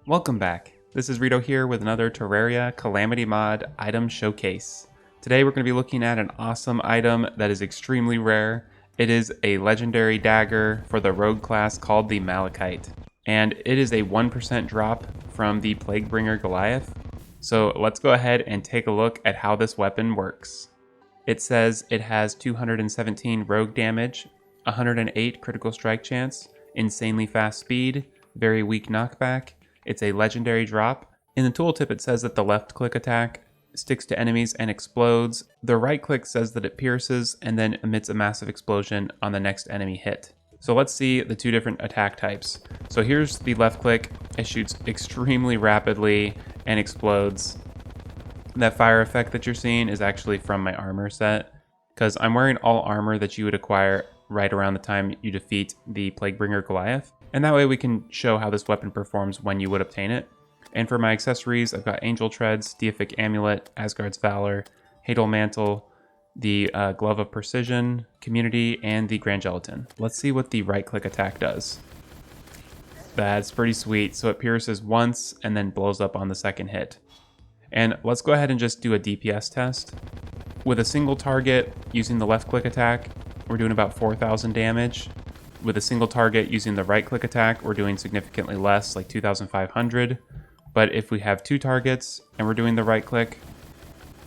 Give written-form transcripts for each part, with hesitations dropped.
Welcome back. This is Rito here with another Terraria Calamity Mod item showcase. Today we're going to be looking at an awesome item that is extremely rare. It is a legendary dagger for the rogue class called the Malachite. And it is a 1% drop from the Plaguebringer Goliath. So let's go ahead and take a look at how this weapon works. It says it has 217 rogue damage, 108 critical strike chance, insanely fast speed, very weak knockback. It's a legendary drop. In the tooltip it says that the left click attack sticks to enemies and explodes. The right click says that it pierces and then emits a massive explosion on the next enemy hit. So let's see the two different attack types. So here's the left click. It shoots extremely rapidly and explodes. That fire effect that you're seeing is actually from my armor set, because I'm wearing all armor that you would acquire right around the time you defeat the Plaguebringer Goliath. And that way we can show how this weapon performs when you would obtain it. And for my accessories, I've got Angel Treads, Deific Amulet, Asgard's Valor, Hadal Mantle, the Glove of Precision, Community, and the Grand Gelatin. Let's see what the right-click attack does. That's pretty sweet. So it pierces once and then blows up on the second hit. And let's go ahead and just do a DPS test. With a single target using the left-click attack, we're doing about 4,000 damage. With a single target using the right-click attack, we're doing significantly less, like 2,500. But if we have two targets and we're doing the right-click,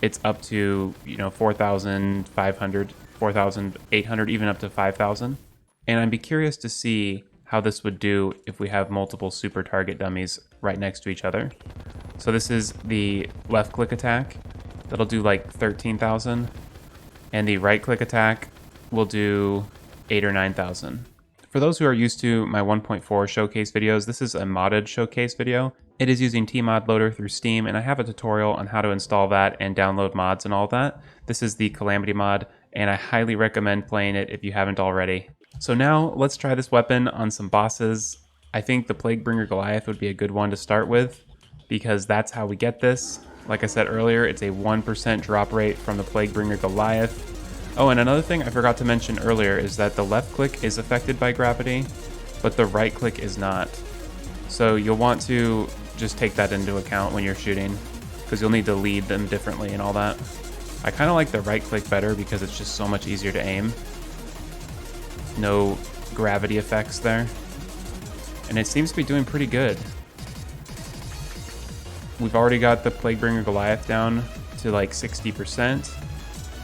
it's up to 4,500, 4,800, even up to 5,000. And I'd be curious to see how this would do if we have multiple super target dummies right next to each other. So this is the left-click attack. That'll do like 13,000. And the right-click attack will do 8,000 or 9,000. For those who are used to my 1.4 showcase videos, this is a modded showcase video. It is using Tmodloader through Steam, and I have a tutorial on how to install that and download mods and all that. This is the Calamity mod, and I highly recommend playing it if you haven't already. So now let's try this weapon on some bosses. I think the Plaguebringer Goliath would be a good one to start with, because that's how we get this. Like I said earlier, it's a 1% drop rate from the Plaguebringer Goliath. Oh, and another thing I forgot to mention earlier is that the left click is affected by gravity, but the right click is not. So you'll want to just take that into account when you're shooting, because you'll need to lead them differently and all that. I kind of like the right click better because it's just so much easier to aim. No gravity effects there. And it seems to be doing pretty good. We've already got the Plaguebringer Goliath down to like 60%.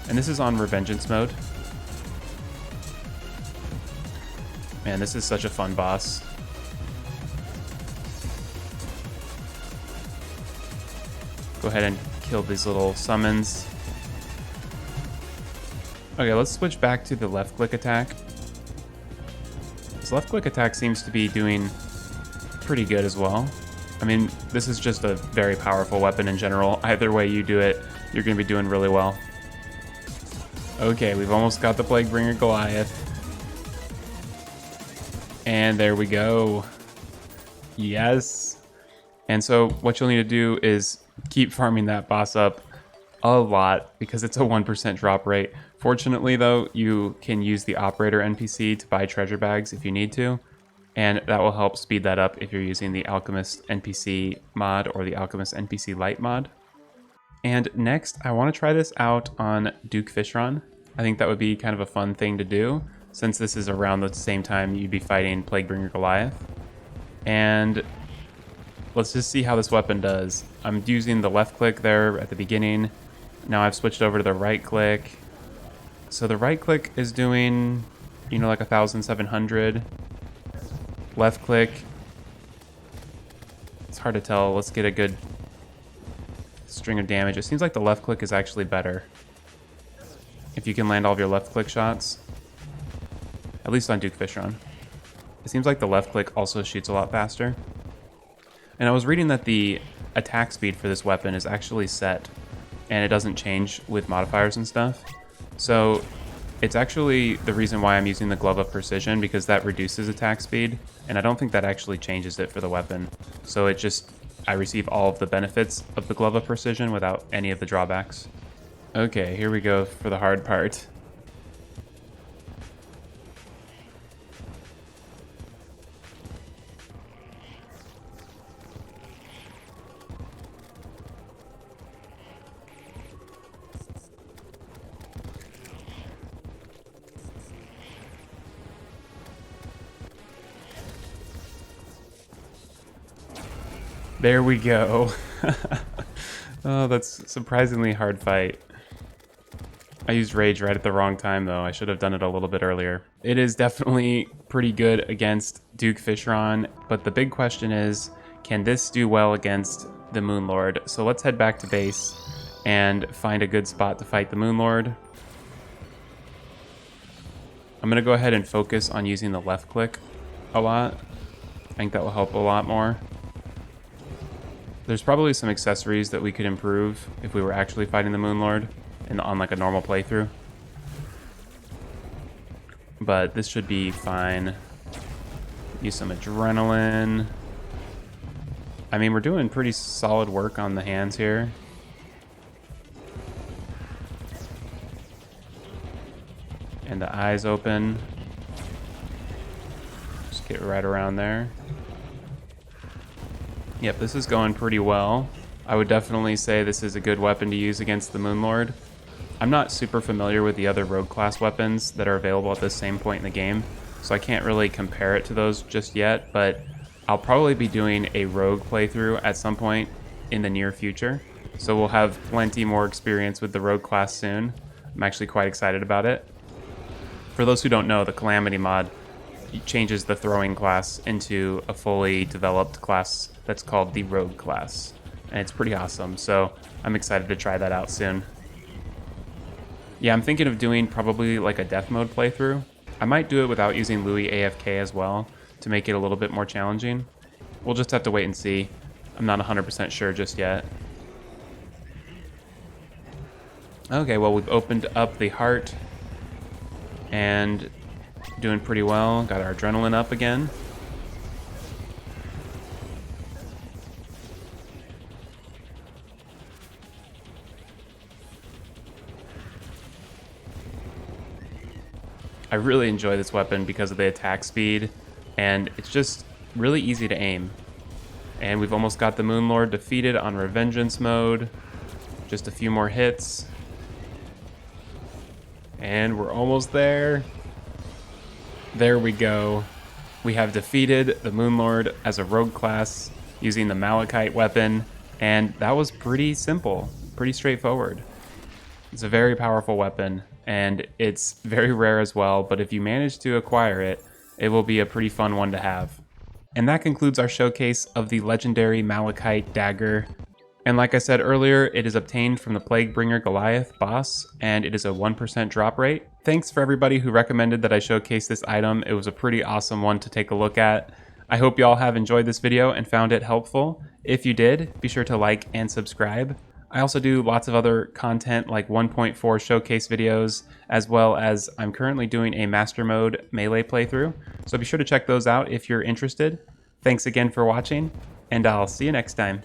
And this is on Revengeance Mode. Man, this is such a fun boss. Go ahead and kill these little summons. Okay, let's switch back to the left click attack. This left click attack seems to be doing pretty good as well. I mean, this is just a very powerful weapon in general. Either way you do it, you're going to be doing really well. Okay, we've almost got the Plaguebringer Goliath. And there we go. Yes. And so what you'll need to do is keep farming that boss up a lot, because it's a 1% drop rate. Fortunately though, you can use the operator NPC to buy treasure bags if you need to. And that will help speed that up if you're using the Alchemist NPC mod or the Alchemist NPC Light mod. And next, I want to try this out on Duke Fishron. I think that would be kind of a fun thing to do, since this is around the same time you'd be fighting Plaguebringer Goliath. And let's just see how this weapon does. I'm using the left click there at the beginning. Now I've switched over to the right click. So the right click is doing, like 1,700. Left click, it's hard to tell. Let's get a good string of damage. It seems like the left click is actually better if you can land all of your left click shots, at least on Duke Fishron. It seems like the left click also shoots a lot faster. And I was reading that the attack speed for this weapon is actually set, and it doesn't change with modifiers and stuff. So it's actually the reason why I'm using the Glove of Precision, because that reduces attack speed, and I don't think that actually changes it for the weapon. So I receive all of the benefits of the Glove of Precision without any of the drawbacks. Okay, here we go for the hard part. There we go. Oh, that's a surprisingly hard fight. I used rage right at the wrong time though. I should have done it a little bit earlier. It is definitely pretty good against Duke Fishron, but the big question is, can this do well against the Moonlord? So let's head back to base and find a good spot to fight the Moonlord. I'm gonna go ahead and focus on using the left click a lot. I think that will help a lot more. There's probably some accessories that we could improve if we were actually fighting the Moonlord on like a normal playthrough. But this should be fine. Use some adrenaline. I mean, we're doing pretty solid work on the hands here. And the eyes open. Just get right around there. Yep, this is going pretty well. I would definitely say this is a good weapon to use against the Moonlord. I'm not super familiar with the other rogue class weapons that are available at this same point in the game, so I can't really compare it to those just yet, but I'll probably be doing a rogue playthrough at some point in the near future, so we'll have plenty more experience with the rogue class soon. I'm actually quite excited about it. For those who don't know, the Calamity mod changes the throwing class into a fully developed class that's called the rogue class, and it's pretty awesome, so I'm excited to try that out soon. Yeah, I'm thinking of doing probably like a death mode playthrough. I might do it without using Louis AFK as well to make it a little bit more challenging. We'll just have to wait and see. I'm not 100% sure just yet. Okay, well, we've opened up the heart and doing pretty well. Got our adrenaline up again. I really enjoy this weapon because of the attack speed, and it's just really easy to aim. And we've almost got the Moonlord defeated on Revengeance Mode. Just a few more hits. And we're almost there. There we go. We have defeated the Moonlord as a rogue class using the Malachite weapon, and that was pretty simple, pretty straightforward. It's a very powerful weapon, and it's very rare as well, but if you manage to acquire it, it will be a pretty fun one to have. And that concludes our showcase of the legendary Malachite dagger. And like I said earlier, it is obtained from the Plaguebringer Goliath boss, and it is a 1% drop rate. Thanks for everybody who recommended that I showcase this item. It was a pretty awesome one to take a look at. I hope you all have enjoyed this video and found it helpful. If you did, be sure to like and subscribe. I also do lots of other content like 1.4 showcase videos, as well as I'm currently doing a Master Mode melee playthrough, so be sure to check those out if you're interested. Thanks again for watching, and I'll see you next time.